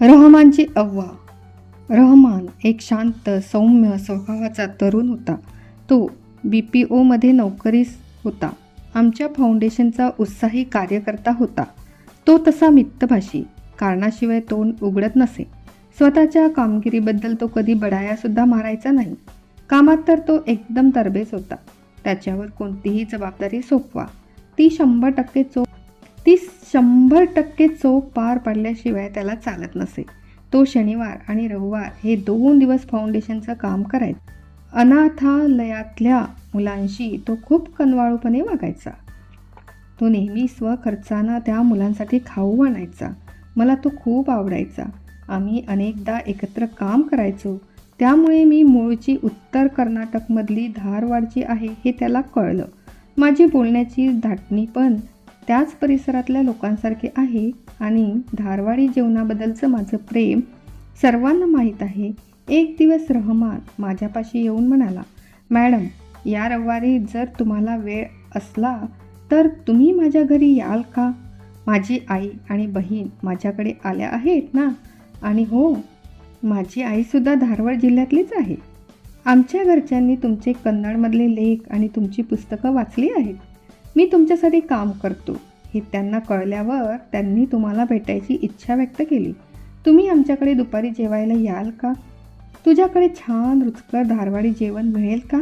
रहमानची अव्वा. रहमान एक शांत सौम्य स्वभावाचा तरुण होता. तो BPOमध्ये नोकरीस होता. आमच्या फाउंडेशनचा उत्साही कार्यकर्ता होता. तो तसा मितभाषी, कारणाशिवाय तोंड उघडत नसे. स्वतःच्या कामगिरीबद्दल तो कधी बडायासुद्धा मारायचा नाही. कामात तर तो एकदम तरबेज होता. त्याच्यावर कोणतीही जबाबदारी सोपवा, ती 100% चोख पार पडल्याशिवाय त्याला चालत नसे. तो शनिवार आणि रविवार हे 2 दिवस फाउंडेशनचं काम करायचा. अनाथालयातल्या मुलांशी तो खूप कनवाळूपणे वागायचा. तो नेहमी स्वखर्चानं त्या मुलांसाठी खाऊ आणायचा. मला तो खूप आवडायचा. आम्ही अनेकदा एकत्र काम करायचो. त्यामुळे मी मूळची उत्तर कर्नाटकमधली धारवाडची आहे हे त्याला कळलं. माझी बोलण्याची धाटणी पण त्याच परिसरातल्या लोकांसारखे आहे आणि धारवाडी जेवणाबद्दलचं माझं प्रेम सर्वांना माहीत आहे. एक दिवस रहमान माझ्यापाशी येऊन म्हणाला, "मॅडम, या रविवारी जर तुम्हाला वेळ असला तर तुम्ही माझ्या घरी याल का? माझी आई आणि बहीण माझ्याकडे आल्या आहेत ना, आणि हो, माझी आईसुद्धा धारवाड जिल्ह्यातलीच आहे. आमच्या घरच्यांनी तुमचे कन्नडमधले लेख आणि तुमची पुस्तकं वाचली आहेत. मी तुमच्यासाठी काम करतो हे त्यांना कळल्यावर त्यांनी तुम्हाला भेटायची इच्छा व्यक्त केली. तुम्ही आमच्याकडे दुपारी जेवायला याल का? तुझ्याकडे छान रुचकर धारवाडी जेवण मिळेल का?"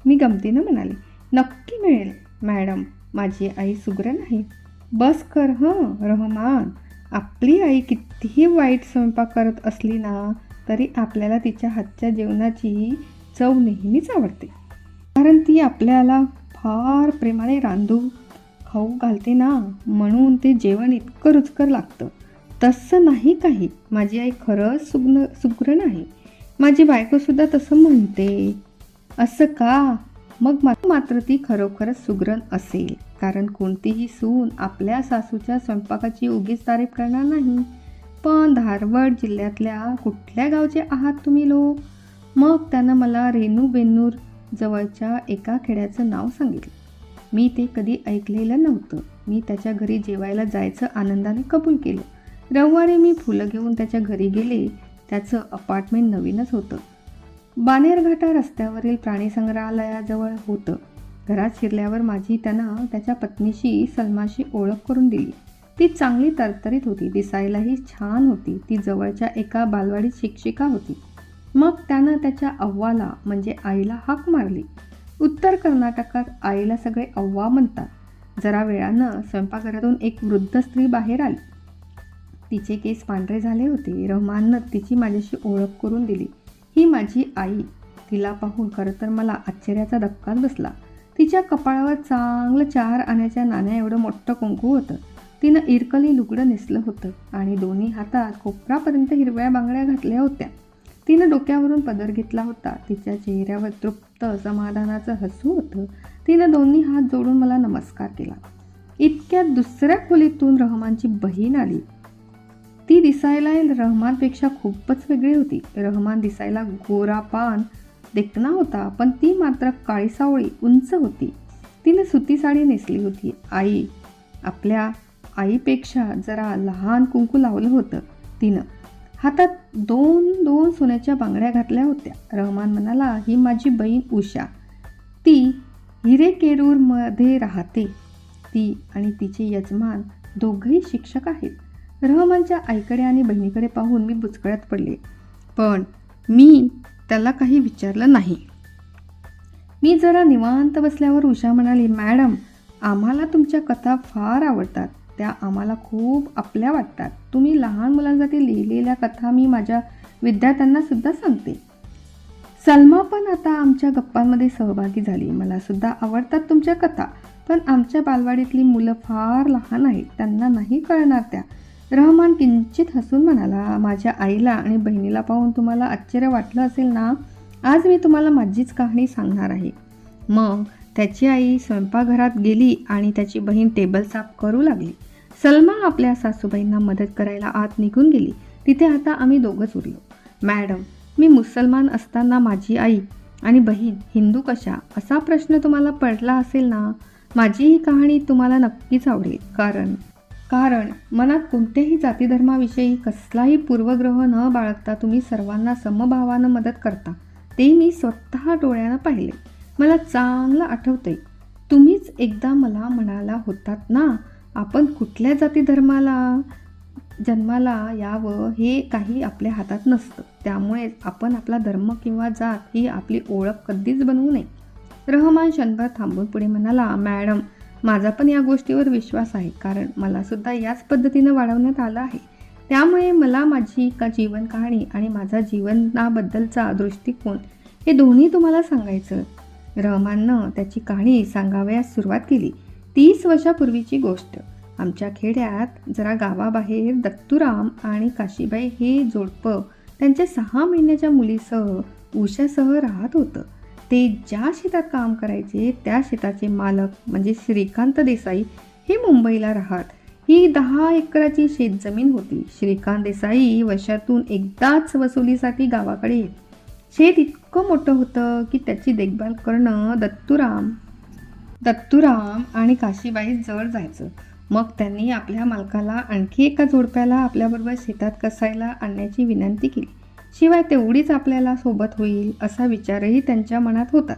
मी गमतीनं म्हणाले, "नक्की मिळेल मॅडम, माझी आई सुगरण आहे." "बस कर रहमान, आपली आई कितीही वाईट स्वयंपाक करत असली ना तरी आपल्याला तिच्या हातच्या जेवणाची चव नेहमीच आवडते. कारण ती आपल्याला फार प्रेमाने रांधून खाऊ घालते ना, म्हणून ते जेवण इतकं रुचकर लागतं." "तसं नाही काही, माझी आई खरंच सुगरण आहे. माझी बायकोसुद्धा तसं म्हणते." "असं का? मग मात्र ती खरोखरच सुगरण असेल, कारण कोणतीही सून आपल्या सासूच्या स्वयंपाकाची उगीच तारीफ करणार नाही." "पण धारवाड जिल्ह्यातल्या कुठल्या गावचे आहात तुम्ही लोक?" मग त्यानं मला रेणूबेन्नूर जवळच्या एका खेड्याचं नाव सांगितलं. मी ते कधी ऐकलेलं नव्हतं. मी त्याच्या घरी जेवायला जायचं आनंदाने कबूल केलं. रविवारी मी फुलं घेऊन त्याच्या घरी गेले. त्याचं अपार्टमेंट नवीनच होतं. बाणेरघाटा रस्त्यावरील प्राणीसंग्रहालयाजवळ होतं. घरात शिरल्यावर माझी त्यानं त्याच्या पत्नीशी सलमाशी ओळख करून दिली. ती चांगली तरतरीत होती, दिसायलाही छान होती. ती जवळच्या एका बालवाडीत शिक्षिका होती. मग त्यानं त्याच्या अव्वाला म्हणजे आईला हाक मारली. उत्तर कर्नाटकात आईला सगळे अव्वा म्हणतात. जरा वेळानं स्वयंपाकघरातून एक वृद्ध स्त्री बाहेर आली. तिचे केस पांढरे झाले होते. रहमाननं तिची माझ्याशी ओळख करून दिली. "ही माझी आई." तिला पाहून खरं तर मला आश्चर्याचा धक्काच बसला. तिच्या कपाळावर चांगलं 4 आण्याच्या नाण्या एवढं मोठं कुंकू होतं. तिनं इरकली लुगडं नेसलं होतं आणि दोन्ही हातात कोपरापर्यंत हिरव्या बांगड्या घातल्या होत्या. तिनं डोक्यावरून पदर घेतला होता. तिच्या चेहऱ्यावर तृप्त समाधानाचं हसू होतं. तिनं दोन्ही हात जोडून मला नमस्कार केला. इतक्यात दुसऱ्या खोलीतून रहमानची बहीण आली. ती दिसायला रहमानपेक्षा खूपच वेगळी होती. रहमान दिसायला गोरापान देखणा होता, पण ती मात्र काळीसावळी उंच होती. तिनं सुती साडी नेसली होती. आपल्या आईपेक्षा जरा लहान कुंकू लावलं होतं. तिनं हातात 2 सोन्याच्या बांगड्या घातल्या होत्या. रहमान म्हणाला, "ही माझी बहीण उषा. ती हिरेकेरूरमध्ये राहते. ती आणि तिचे यजमान दोघंही शिक्षक आहेत." रहमानच्या आईकडे आणि बहिणीकडे पाहून मी बुचकळ्यात पडले, पण मी त्याला काही विचारलं नाही. मी जरा निवांत बसल्यावर उषा म्हणाली, "मॅडम, आम्हाला तुमच्या कथा फार आवडतात. त्या आम्हाला खूप आपल्या वाटतात. तुम्ही लहान मुलांसाठी लिहिलेल्या कथा मी माझ्या विद्यार्थ्यांना सुद्धा सांगते." सलमा पण आता आमच्या गप्पांमध्ये सहभागी झाली. "मला सुद्धा आवडतात तुमच्या कथा, पण आमच्या बालवाडीतली मुलं फार लहान आहेत, त्यांना नाही कळणार त्या." रहमान किंचित हसून म्हणाला, "माझ्या आईला आणि बहिणीला पाहून तुम्हाला आश्चर्य वाटलं असेल ना? आज मी तुम्हाला माझीच कहाणी सांगणार आहे." मग त्याची आई स्वयंपाकघरात गेली आणि त्याची बहीण टेबल साफ करू लागली. सलमा आपल्या सासूबाईंना मदत करायला आत निघून गेली. तिथे आता आम्ही दोघंच उरलो. "मॅडम, मी मुसलमान असताना माझी आई आणि बहीण हिंदू कशा, असा प्रश्न तुम्हाला पडला असेल ना? माझी ही कहाणी तुम्हाला नक्कीच आवडेल, कारण कारण मनात कोणत्याही जातीधर्माविषयी कसलाही पूर्वग्रह न बाळगता तुम्ही सर्वांना समभावानं मदत करता, ते मी स्वतः डोळ्यानं पाहिले. मला चांगलं आठवतंय, तुम्हीच एकदा मला म्हणाला होतात ना, आपण कुठल्या जातीधर्माला जन्माला यावं हे काही आपल्या हातात नसतं, त्यामुळे आपण आपला धर्म किंवा जात ही आपली ओळख कधीच बनवू नये. रहमान क्षणभर थांबून पुढे म्हणाला, मॅडम, माझा पण या गोष्टीवर विश्वास आहे, कारण मला सुद्धा याच पद्धतीनं वाढवण्यात आलं आहे. त्यामुळे मला माझी जीवन कहाणी आणि माझा जीवनाबद्दलचा दृष्टिकोन हे दोन्ही तुम्हाला सांगायचं. रहमाननं त्याची कहाणी सांगावयास सुरुवात केली. 30 वर्षापूर्वीची गोष्ट. आमच्या खेड्यात जरा गावाबाहेर दत्तूराम आणि काशीबाई हे जोडपं त्यांच्या 6 महिन्याच्या मुलीसह उषासह राहत होतं. ते ज्या शेतात काम करायचे त्या शेताचे मालक म्हणजे श्रीकांत देसाई हे मुंबईला राहत. ही 10 एकराची शेतजमीन होती. श्रीकांत देसाई वर्षातून एकदाच वसुलीसाठी गावाकडे येत. शेत इतकं मोठं होतं की त्याची देखभाल करणं दत्तूराम आणि काशीबाई जड जायचं. मग त्यांनी आपल्या मालकाला आणखी एका जोडप्याला आपल्याबरोबर शेतात कसायला आणण्याची विनंती केली. शिवाय तेवढीच आपल्याला सोबत होईल असा विचारही त्यांच्या मनात होता.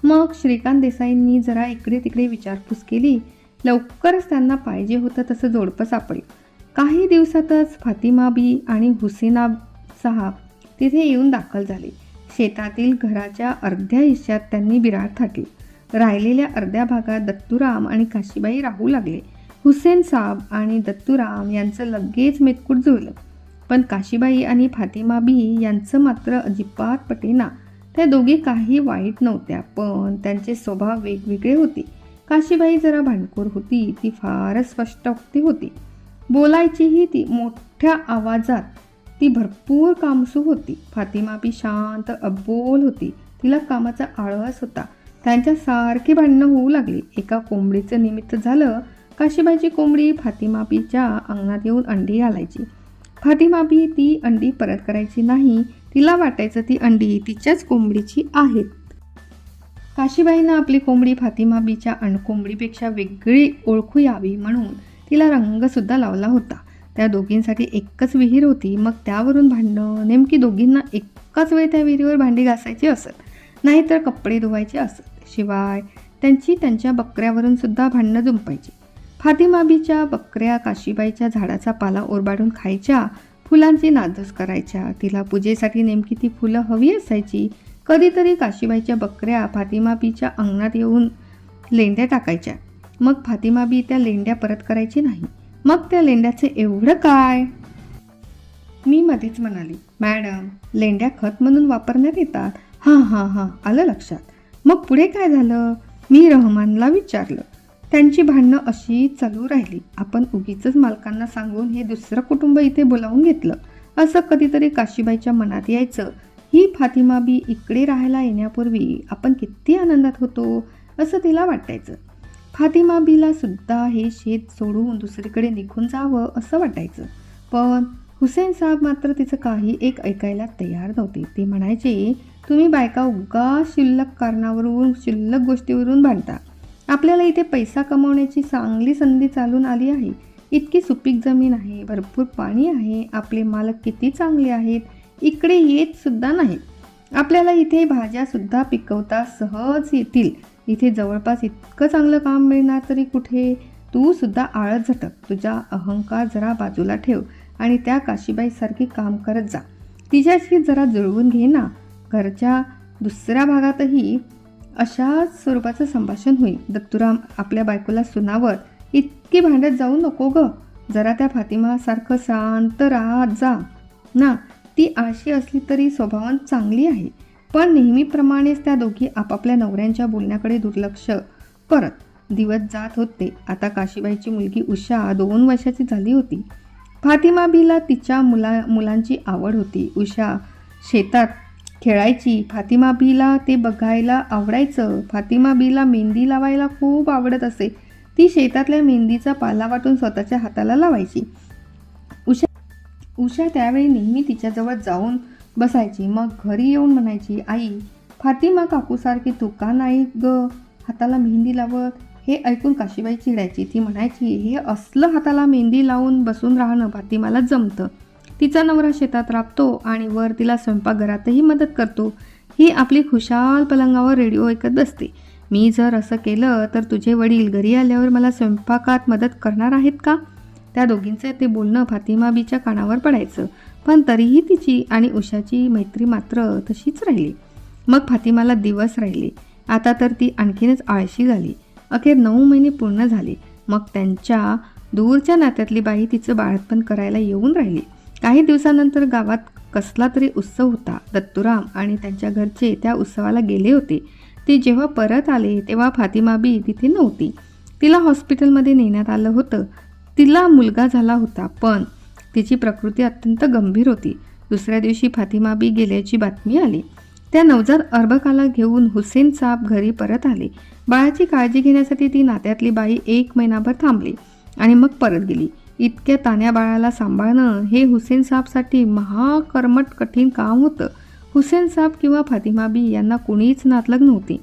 मग श्रीकांत देसाईंनी जरा इकडे तिकडे विचारपूस केली. लवकरच त्यांना पाहिजे होतं तसं जोडपं सापडलं. काही दिवसातच फातिमाबी आणि हुसेना साहब तिथे येऊन दाखल झाले. शेतातील घराच्या अर्ध्या हिश्श्यात त्यांनी बिराड थाटली. राहिलेल्या अर्ध्या भागात दत्तूराम आणि काशीबाई राहू लागले. हुसेन साहब आणि दत्तूराम यांचं लगेच मेतकूट जुळलं, पण काशीबाई आणि फातिमाबी यांचं मात्र अजिबात पटेना. त्या दोघी काही वाईट नव्हत्या, पण त्यांचे स्वभाव वेगवेगळे होते. काशीबाई जरा भांडखोर होती. ती फारच स्पष्टवक्ती होती. बोलायचीही ती मोठ्या आवाजात. ती भरपूर कामसू होती. फातिमाबी शांत अबोल होती. तिला कामाचा आळस होता. त्यांच्या सारखी भांडणं होऊ लागली. एका कोंबडीचं निमित्त झालं. काशीबाईची कोंबडी फातिमाबीच्या अंगणात येऊन अंडी घालायची. फातिमाबी ती अंडी परत करायची नाही. तिला वाटायचं ती अंडी तिच्याच कोंबडीची आहेत. काशीबाईनं आपली कोंबडी फातिमाबीच्या कोंबडीपेक्षा वेगळी ओळखू यावी म्हणून तिला रंगसुद्धा लावला होता. त्या दोघींसाठी एकच विहीर होती. मग त्यावरून भांडणं. नेमकी दोघींना एकाच वेळी त्या विहिरीवर भांडी घासायची असत, नाहीतर कपडे धुवायचे असत. शिवाय त्यांच्या बकऱ्यावरून सुद्धा भांडणं जुंपायची. फातिमाबीच्या बकऱ्या काशीबाईच्या झाडाचा पाला ओरबाडून खायच्या, फुलांची नादच करायच्या. तिला पूजेसाठी नेमकी ती फुलं हवी असायची. कधीतरी काशीबाईच्या बकऱ्या फातिमाबीच्या अंगणात येऊन लेंड्या टाकायच्या. मग फातिमाबी त्या लेंड्या परत करायची नाही. मग त्या लेंड्याचे एवढं काय? मी मध्येच म्हणाली, मॅडम, लेंड्या खत म्हणून वापरण्यात येतात. हां, आलं लक्षात. मग पुढे काय झालं? मी रहमानला विचारलं. त्यांची भांडणं अशी चालू राहिली. आपण उगीचच मालकांना सांगून हे दुसरं कुटुंब इथे बोलावून घेतलं असं कधीतरी काशीबाईच्या मनात यायचं. ही फातिमाबी इकडे राहायला येण्यापूर्वी आपण किती आनंदात होतो असं तिला वाटायचं. फातिमाबीला सुद्धा हे शेत सोडून दुसरीकडे निघून जावं असं वाटायचं. पण हुसेन साहेब मात्र तिचं काही एक ऐकायला तयार नव्हते. ते म्हणायचे, तुम्ही बायका उगा क्षुल्लक कारणावरून, क्षुल्लक गोष्टीवरून भांडता. आपल्याला इथे पैसा कमवण्याची चांगली संधी चालून आली आहे. इतकी सुपीक जमीन आहे, भरपूर पाणी आहे, आपले मालक किती चांगले आहेत, इकडे येत सुद्धा नाहीत. आपल्याला इथे भाज्यासुद्धा पिकवता सहज येतील. इथे जवळपास इतकं चांगलं काम मिळणार तरी कुठे? तू सुद्धा आळत झटक. तुझा अहंकार जरा बाजूला ठेव आणि त्या काशीबाईसारखी काम करत जा. तिच्याशी जरा जुळवून घे ना. घरच्या दुसऱ्या भागातही अशाच स्वरूपाचं संभाषण होईल. दत्तूराम आपल्या बायकोला सुनावर, इतकी भांडत जाऊ नको ग. जरा त्या फातिमासारखं शांत राहत जा ना. ती आळशी असली तरी स्वभावान चांगली आहे. पण नेहमीप्रमाणेच त्या दोघी आपापल्या नवऱ्यांच्या बोलण्याकडे दुर्लक्ष करत दिवस जात होते. आता काशीबाईची मुलगी उषा 2 वर्षाची झाली होती. फातिमाबीला तिच्या मुलांची आवड होती. उषा शेतात खेळायची. फातिमाबीला ते बघायला आवडायचं. फातिमाबीला मेहंदी लावायला खूप आवडत असे. ती शेतातल्या मेहंदीचा पाला वाटून स्वतःच्या हाताला लावायची. उषा त्यावेळी नेहमी तिच्याजवळ जाऊन बसायची. मग घरी येऊन म्हणायची, आई, फातिमा काकूसारखी तू का नाही ग हाताला मेहंदी लावत? हे ऐकून काशीबाई चिडायची. ती म्हणायची, हे असलं हाताला मेहंदी लावून बसून राहणं फातिमाला जमतं. तिचा नवरा शेतात राबतो आणि वर तिला स्वयंपाकघरातही मदत करतो. ही आपली खुशाल पलंगावर रेडिओ ऐकत बसते. मी जर असं केलं तर तुझे वडील घरी आल्यावर मला स्वयंपाकात मदत करणार आहेत का? त्या दोघींचे ते बोलणं फातिमाबीच्या कानावर पडायचं. पण तरीही तिची आणि उषाची मैत्री मात्र तशीच राहिली. मग फातिमाला दिवस राहिले. आता तर ती आणखीनच आळशी झाली. अखेर 9 महिने पूर्ण झाले. मग त्यांच्या दूरच्या नात्यातली बाई तिचं बाळंतपण करायला येऊन राहिली. काही दिवसानंतर गावात कसला तरी उत्सव होता. दत्तूराम आणि त्यांच्या घरचे त्या उत्सवाला गेले होते. ते जेव्हा परत आले तेव्हा फातिमाबी तिथे नव्हती. तिला हॉस्पिटलमध्ये नेण्यात आलं होतं. तिला मुलगा झाला होता, पण तिची प्रकृती अत्यंत गंभीर होती. दुसऱ्या दिवशी फातिमाबी गेल्याची बातमी आली. त्या नवजात अर्भकाला घेऊन हुसेन साहेब घरी परत आले. बाळाची काळजी घेण्यासाठी ती नात्यातली बाई 1 महिनाभर थांबली आणि मग परत गेली. इतक्या तान्या बाळाला सांभाळणं हे हुसेन साहेबसाठी महाकर्मठ कठीण काम होतं. हुसेन साहेब किंवा फातिमाबी यांना कुणीच नातलग नव्हती.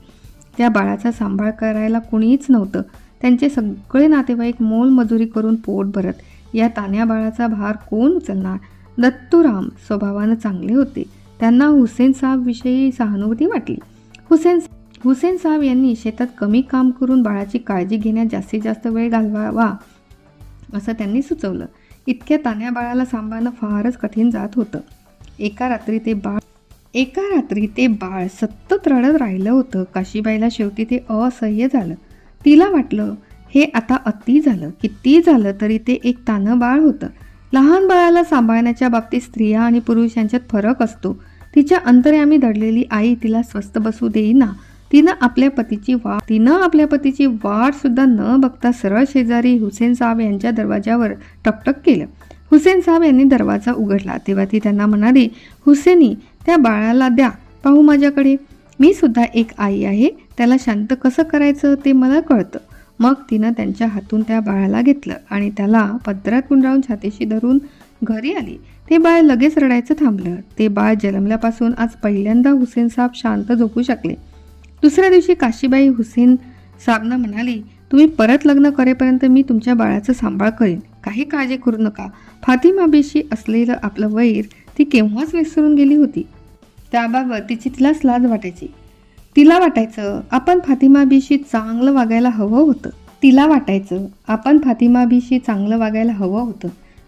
त्या बाळाचा सांभाळ करायला कुणीच नव्हतं. त्यांचे सगळे नातेवाईक मोलमजुरी करून पोट भरत. या तान्या बाळाचा भार कोण उचलणार? दत्तूराम स्वभावानं चांगले होते. त्यांना हुसेन साहेबविषयी सहानुभूती वाटली. हुसेन साहेब यांनी शेतात कमी काम करून बाळाची काळजी घेण्यात जास्तीत जास्त वेळ घालवावा असं त्यांनी सुचवलं. इतक्या तान्या बाळाला सांभाळणं फारच कठीण जात होतं. एका रात्री ते बाळ सतत रडत राहिलं होतं. काशीबाईला शेवटी ते असह्य झालं. तिला वाटलं, हे आता अति झालं. किती झालं तरी ते एक तानं बाळ होतं. लहान बाळाला सांभाळण्याच्या बाबतीत स्त्रिया आणि पुरुष यांच्यात फरक असतो. तिच्या अंतर्यामी दडलेली आई तिला स्वस्थ बसू देईना. तिनं आपल्या पतीची वाट सुद्धा न बघता सरळ शेजारी हुसेन साहेब यांच्या दरवाजावर टकटक केलं. हुसेन साहेब यांनी दरवाजा उघडला तेव्हा ती त्यांना म्हणाली, हुसेनी, त्या बाळाला द्या पाहू माझ्याकडे. मी सुद्धा एक आई आहे. त्याला शांत कसं करायचं ते मला कळतं. मग तिनं त्यांच्या हातून त्या बाळाला घेतलं आणि त्याला पदरात गुंडाळून छातीशी धरून घरी आली. ते बाळ लगेच रडायचं थांबलं. ते बाळ जन्मल्यापासून आज पहिल्यांदा हुसेन साहेब शांत झोपू शकले. दुसऱ्या दिवशी काशीबाई हुसेन साहेबांना म्हणाली, तुम्ही परत लग्न करेपर्यंत मी तुमच्या बाळाचा सांभाळ करीन. काही काळजी करू नका. फातिमाबीशी असलेलं आपलं वैर ती केव्हाच विसरून गेली होती. त्याबाबत तिलाच लाज वाटायची. तिला वाटायचं आपण फातिमाबीशी चांगलं वागायला हवं होतं.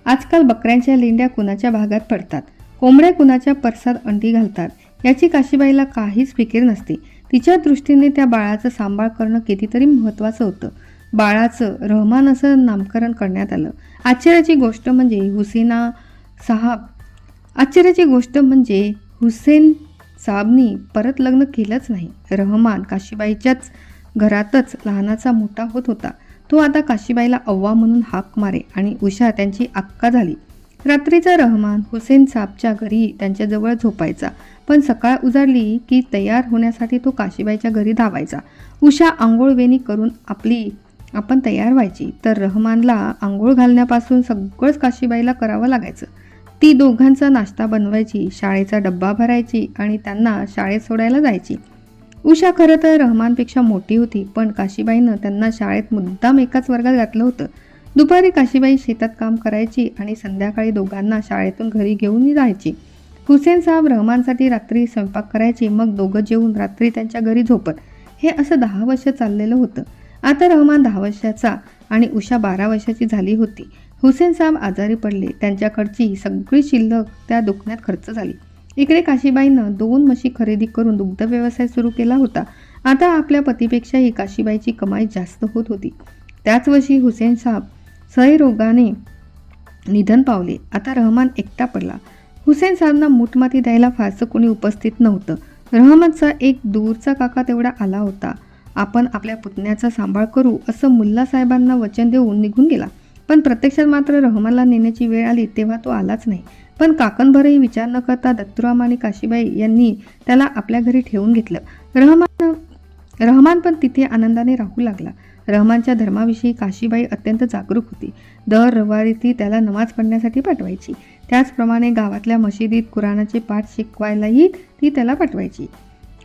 आजकाल बकऱ्यांच्या लेंड्या कुणाच्या भागात पडतात, कोंबड्या कुणाच्या परसात अंडी घालतात याची काशीबाईला काहीच फिकीर नसते. तिच्या दृष्टीने त्या बाळाचं सांभाळ करणं कितीतरी महत्त्वाचं होतं. बाळाचं रहमान असं नामकरण करण्यात आलं. आश्चर्याची गोष्ट म्हणजे हुसेन साहेबनी परत लग्न केलंच नाही. रहमान काशीबाईच्याच घरातच लहानाचा मोठा होत होता. तो आता काशीबाईला अव्वा म्हणून हाक मारे आणि उषा त्यांची अक्का झाली. रात्रीचा रहमान हुसेन साहेबच्या घरी त्यांच्याजवळ झोपायचा. पण सकाळ उजाडली की तयार होण्यासाठी तो काशीबाईच्या घरी धावायचा. उषा आंघोळ वेणी करून आपण तयार व्हायची, तर रहमानला आंघोळ घालण्यापासून सगळंच काशीबाईला करावं लागायचं. ती दोघांचा नाश्ता बनवायची, शाळेचा डब्बा भरायची आणि त्यांना शाळेत सोडायला जायची. उषा खरं तर रहमानपेक्षा मोठी होती, पण काशीबाईनं त्यांना शाळेत मुद्दाम एकाच वर्गात घातलं होतं. दुपारी काशीबाई शेतात काम करायची आणि संध्याकाळी दोघांना शाळेतून घरी घेऊन जायची. हुसेन साहेब रहमानसाठी रात्री स्वयंपाक करायचे. मग दोघं जेवून रात्री त्यांच्या घरी झोपत. हे असं 10 वर्ष चाललेलं होतं. आता रहमान 10 वर्षाचा आणि उषा 12 वर्षाची झाली होती. हुसेन साहेब आजारी पडले. त्यांच्याकडची सगळी शिल्लक त्या दुखण्यात खर्च झाली. इकडे काशीबाईनं 2 म्हशी खरेदी करून दुग्ध व्यवसाय सुरू केला होता. आता आपल्या पतीपेक्षाही काशीबाईची कमाई जास्त होत होती. त्याच वर्षी हुसेन साहेब क्षयरोगाने निधन पावले. आता रहमान एकटा पडला. हुसेन साहेबांना मूठमाती द्यायला फारसं कोणी उपस्थित नव्हतं. रहमानचा एक दूरचा काका तेवढा आला होता. आपण आपल्या पुतण्याचा सांभाळ करू असं मुल्ला साहेबांना वचन देऊन निघून गेला. पण प्रत्यक्षात मात्र रहमानला नेण्याची वेळ आली तेव्हा तो आलाच नाही. पण काकांभरही विचार न करता दत्तूराम आणि काशीबाई यांनी त्याला आपल्या घरी ठेवून घेतलं. रहमान पण तिथे आनंदाने राहू लागला. रहमानच्या धर्माविषयी काशीबाई अत्यंत जागरूक होती. दर रविवारी ती त्याला नमाज पढण्यासाठी पाठवायची. त्याचप्रमाणे गावातल्या मशिदीत कुराणाचे पाठ शिकवायलाही ती त्याला पाठवायची.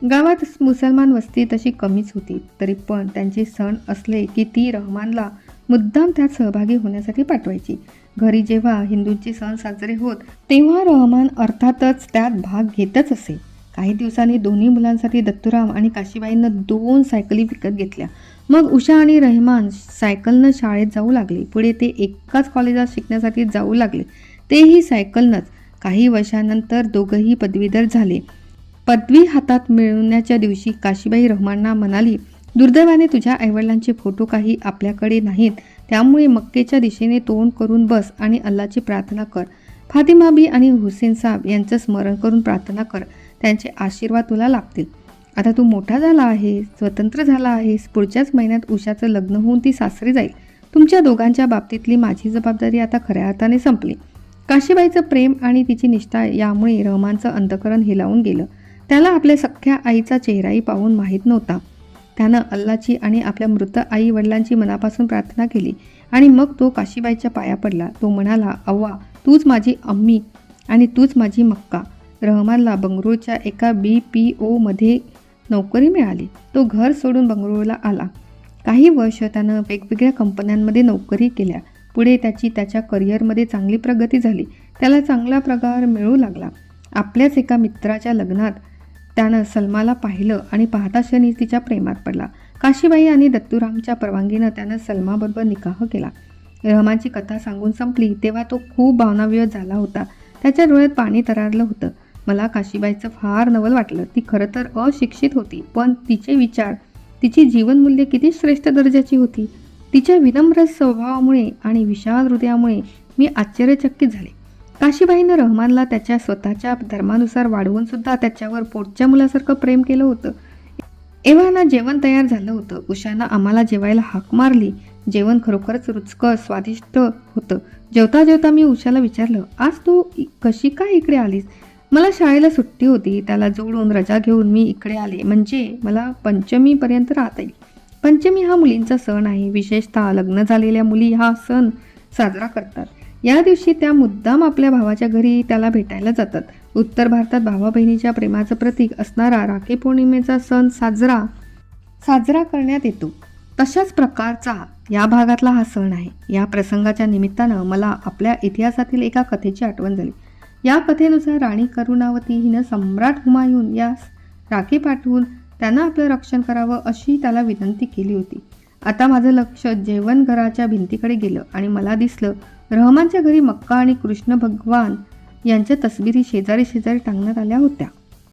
गावात मुसलमान वस्ती तशी कमीच होती, तरी पण त्यांचे सण असले की ती रहमानला मुद्दाम त्यात सहभागी होण्यासाठी पाठवायची. घरी जेव्हा हिंदूंचे सण साजरे होत तेव्हा रहमान अर्थातच त्यात भाग घेतच असे. काही दिवसांनी दोन्ही मुलांसाठी दत्तूराम आणि काशीबाईंनं 2 सायकली विकत घेतल्या. मग उषा आणि रहमान सायकलनं शाळेत जाऊ लागले. पुढे ते एकाच कॉलेजात शिकण्यासाठी जाऊ लागले, तेही सायकलनंच. काही वर्षानंतर दोघंही पदवीधर झाले. पदवी हातात मिळवण्याच्या दिवशी काशीबाई रहमानना म्हणाली, दुर्दैवाने तुझ्या आईवडिलांचे फोटो काही आपल्याकडे नाहीत, त्यामुळे मक्केच्या दिशेने तोंड करून बस आणि अल्लाची प्रार्थना कर. फातिमाबी आणि हुसेन साहेब यांचं स्मरण करून प्रार्थना कर, त्यांचे आशीर्वाद तुला लाभतील. आता तू मोठा झाला आहेस, स्वतंत्र झाला आहेस. पुढच्याच महिन्यात उषाचं लग्न होऊन ती सासरी जाईल. तुमच्या दोघांच्या बाबतीतली माझी जबाबदारी आता खऱ्या अर्थाने संपली. काशीबाईचं प्रेम आणि तिची निष्ठा यामुळे रहमानचं अंतःकरण हेलावून गेलं. त्याला आपल्या सख्ख्या आईचा चेहराही पाहून माहीत नव्हता. त्यानं अल्लाची आणि आपल्या मृत आई वडिलांची मनापासून प्रार्थना केली आणि मग तो काशीबाईच्या पाया पडला. तो म्हणाला, अव्वा, तूच माझी अम्मी आणि तूच माझी मक्का. रहमानला बंगळुरूच्या एका BPO मध्ये नोकरी मिळाली. तो घर सोडून बंगळुरूला आला. काही वर्ष त्यानं वेगवेगळ्या कंपन्यांमध्ये नोकरी केल्या. पुढे त्याच्या करिअरमध्ये चांगली प्रगती झाली. त्याला चांगला पगार मिळू लागला. आपल्याच एका मित्राच्या लग्नात त्यानं सलमाला पाहिलं आणि पाहता क्षणी तिच्या प्रेमात पडला. काशीबाई आणि दत्तूरामच्या परवानगीनं त्यानं सलमाबरोबर निकाह केला. रहमानची कथा सांगून संपली तेव्हा तो खूप भावनाविवश झाला होता. त्याच्या डोळ्यात पाणी तरळलं होतं. मला काशीबाईचं फार नवल वाटलं. ती खरं तर अशिक्षित होती, पण तिचे विचार, तिची जीवनमूल्य किती श्रेष्ठ दर्जाची होती. तिच्या विनम्र स्वभावामुळे आणि विशाल हृदयामुळे मी आश्चर्यचकित झाले. काशीबाईनं रहमानला त्याच्या स्वतःच्या धर्मानुसार वाढवून सुद्धा त्याच्यावर पोटच्या मुलासारखं प्रेम केलं होतं. एव्हाना जेवण तयार झालं होतं. उषानं आम्हाला जेवायला हाक मारली. जेवण खरोखरच रुचकर स्वादिष्ट होतं. जेवता जेवता मी उषाला विचारलं, आज तू कशी काय इकडे आलीस? मला शाळेला सुट्टी होती, त्याला जोडून रजा घेऊन मी इकडे आले, म्हणजे मला पंचमीपर्यंत राहता येईल. पंचमी हा मुलींचा सण आहे. विशेषतः लग्न झालेल्या मुली हा सण साजरा करतात. या दिवशी त्या मुद्दाम आपल्या भावाच्या घरी त्याला भेटायला जातात. उत्तर भारतात भावा बहिणीच्या प्रेमाचं प्रतीक असणारा राखी पौर्णिमेचा सण साजरा करण्यात येतो. तशाच प्रकारचा या भागातला हा सण आहे. या प्रसंगाच्या निमित्तानं मला आपल्या इतिहासातील एका कथेची आठवण झाली. या कथेनुसार राणी करुणावती हिनं सम्राट हुमायून यास राखी पाठवून त्यानं आपलं रक्षण करावं अशी त्याला विनंती केली होती. आता माझं लक्ष जेवणघराच्या भिंतीकडे गेलं आणि मला दिसलं रहमानच्या घरी मक्का आणि कृष्ण भगवान यांच्या तसबिरी शेजारी टांगण्यात आल्या होत्या.